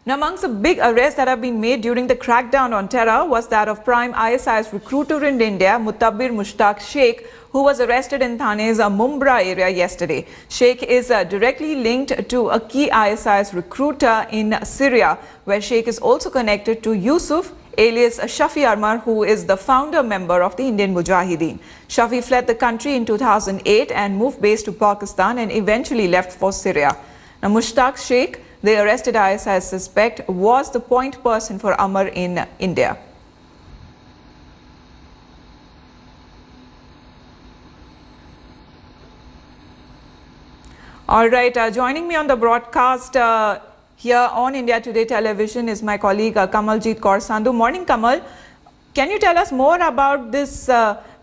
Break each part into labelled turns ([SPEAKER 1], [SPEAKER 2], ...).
[SPEAKER 1] Now, amongst the big arrests that have been made during the crackdown on terror was that of prime ISIS recruiter in India, Mudabbir Mushtaq Sheikh, who was arrested in Thane's Mumbra area yesterday. Sheikh is directly linked to a key ISIS recruiter in Syria, where Sheikh is also connected to Yusuf, alias Shafi Armar, who is the founder member of the Indian Mujahideen. Shafi fled the country in 2008 and moved base to Pakistan and eventually left for Syria. Now, Mushtaq Sheikh, the arrested ISIS suspect, was the point person for Amar in India. All right, joining me on the broadcast here on India Today Television is my colleague Kamaljeet Kaur Sandhu. Morning, Kamal. Can you tell us more about this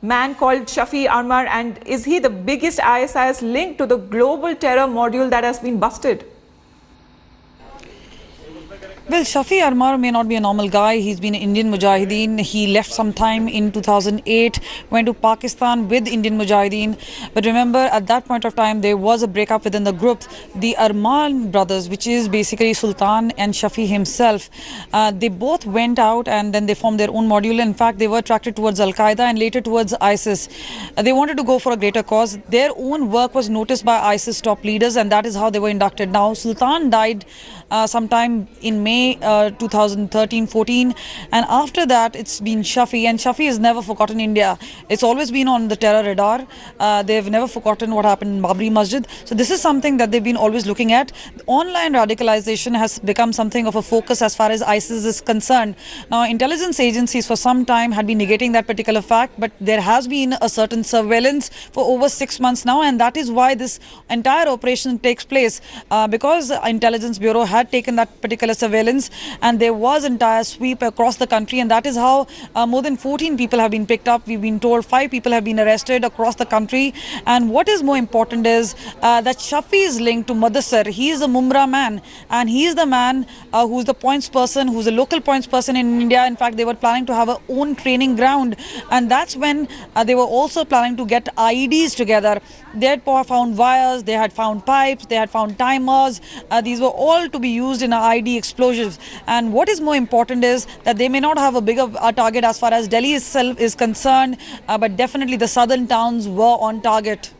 [SPEAKER 1] man called Shafi Armar, and is he the biggest ISIS link to the global terror module that has been busted?
[SPEAKER 2] Well, Shafi Armar may not be a normal guy. He's been an Indian Mujahideen. He left sometime in 2008, went to Pakistan with Indian Mujahideen. But remember, at that point of time, there was a breakup within the group. The Arman brothers, which is basically Sultan and Shafi himself, they both went out and then they formed their own module. In fact, they were attracted towards Al-Qaeda and later towards ISIS. They wanted to go for a greater cause. Their own work was noticed by ISIS top leaders, and that is how they were inducted. Now, Sultan died sometime in May 2013-14, and after that it's been Shafi, and Shafi has never forgotten India. It's always been on the terror radar. They've never forgotten what happened in Mumbra Masjid. So this is something that they've been always looking at. Online radicalization has become something of a focus as far as ISIS is concerned. Now, intelligence agencies for some time had been negating that particular fact, but there has been a certain surveillance for over 6 months now, and that is why this entire operation takes place, because Intelligence Bureau had taken that particular surveillance, and there was entire sweep across the country, and that is how more than 14 people have been picked up. We've been told 5 people have been arrested across the country. And what is more important is that Shafi is linked to Mudabbir. He is a Mumbra man, and he is the man who's the points person, who's a local points person in India. In fact, they were planning to have a own training ground, and that's when they were also planning to get IEDs together. They had found wires, they had found pipes, they had found timers. These were all to be used in IED explosives. And what is more important is that they may not have a bigger target as far as Delhi itself is concerned, but definitely the southern towns were on target.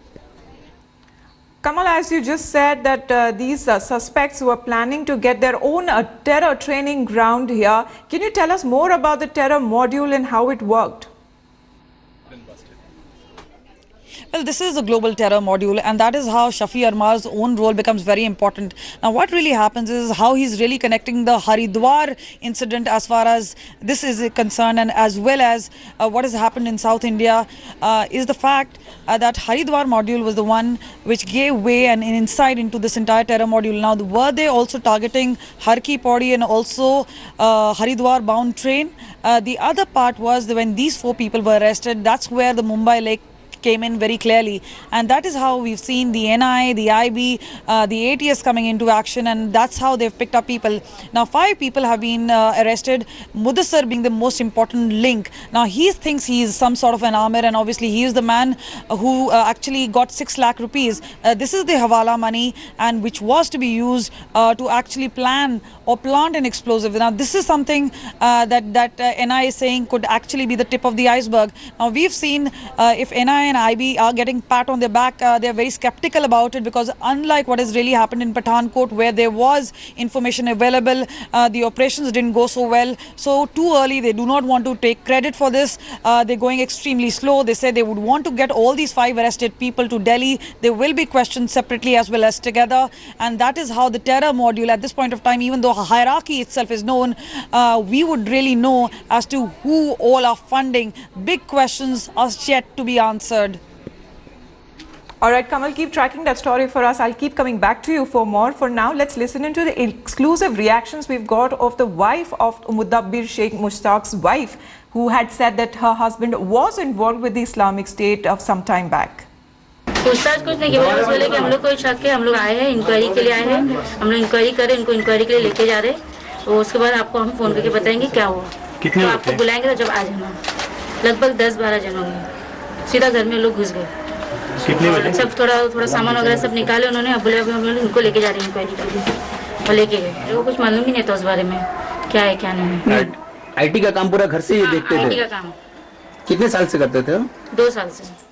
[SPEAKER 1] Kamal, as you just said that these suspects were planning to get their own terror training ground here. Can you tell us more about the terror module and how it worked?
[SPEAKER 2] Well, this is a global terror module, and that is how Shafi Armar's own role becomes very important. Now, what really happens is how he's really connecting the Haridwar incident as far as this is concerned, and as well as what has happened in South India is the fact that Haridwar module was the one which gave way and an insight into this entire terror module. Now, were they also targeting Har Ki Pauri and also Haridwar bound train? The other part was that when these 4 people were arrested, that's where the Mumbai Lake came in very clearly, and that is how we've seen the NI, the IB, the ATS coming into action, and that's how they've picked up people. Now, 5 people have been arrested, Mudabbir being the most important link. Now, he thinks he is some sort of an armor, and obviously he is the man who actually got 6 lakh rupees. This is the Hawala money, and which was to be used to actually plan or plant an explosive. Now, this is something that NI is saying could actually be the tip of the iceberg. Now, we've seen if NI and IB are getting pat on their back, they're very skeptical about it, because unlike what has really happened in Pathankot, where there was information available, the operations didn't go so well. So too early, they do not want to take credit for this. They're going extremely slow. They say they would want to get all these 5 arrested people to Delhi. They will be questioned separately as well as together, and that is how the terror module at this point of time, even though hierarchy itself is known, we would really know as to who all are funding. Big questions are yet to be answered.
[SPEAKER 1] All right, Kamal, keep tracking that story for us. I'll keep coming back to you for more. For now, let's listen into the exclusive reactions we've got of the wife of Mudabbir Sheikh Mushtaq's wife, who had said that her husband was involved with the Islamic State of some time back.
[SPEAKER 3] पूछताछ कुछ नहीं किया, बस बोले कि हम लोग कोई शक है, हम लोग आए हैं इंक्वायरी के लिए आए हैं, हम लोग इंक्वायरी करें, इनको इंक्वायरी के लिए लेके जा रहे हैं, और उसके बाद आपको हम फोन करके बताएंगे क्या हुआ। कितने आपको बुलाएंगे तो जब आ जाना। लगभग 10-12 जन होंगे, सीधा घर में लोग घुस गए। कितने बजे? सब थोड़ा सामान वगैरह सब निकाले उन्होंने, अब बोले हम लोग इनको लेके जा रहे हैं इंक्वायरी के लिए। वो लेके गए। वो कुछ मालूम ही नहीं था उस बारे में, क्या है क्या नहीं है।
[SPEAKER 4] आईटी का काम पूरा घर से ही देखते
[SPEAKER 3] आईटी
[SPEAKER 4] थे?
[SPEAKER 3] का काम
[SPEAKER 4] कितने साल से करते थे?
[SPEAKER 3] 2 साल से।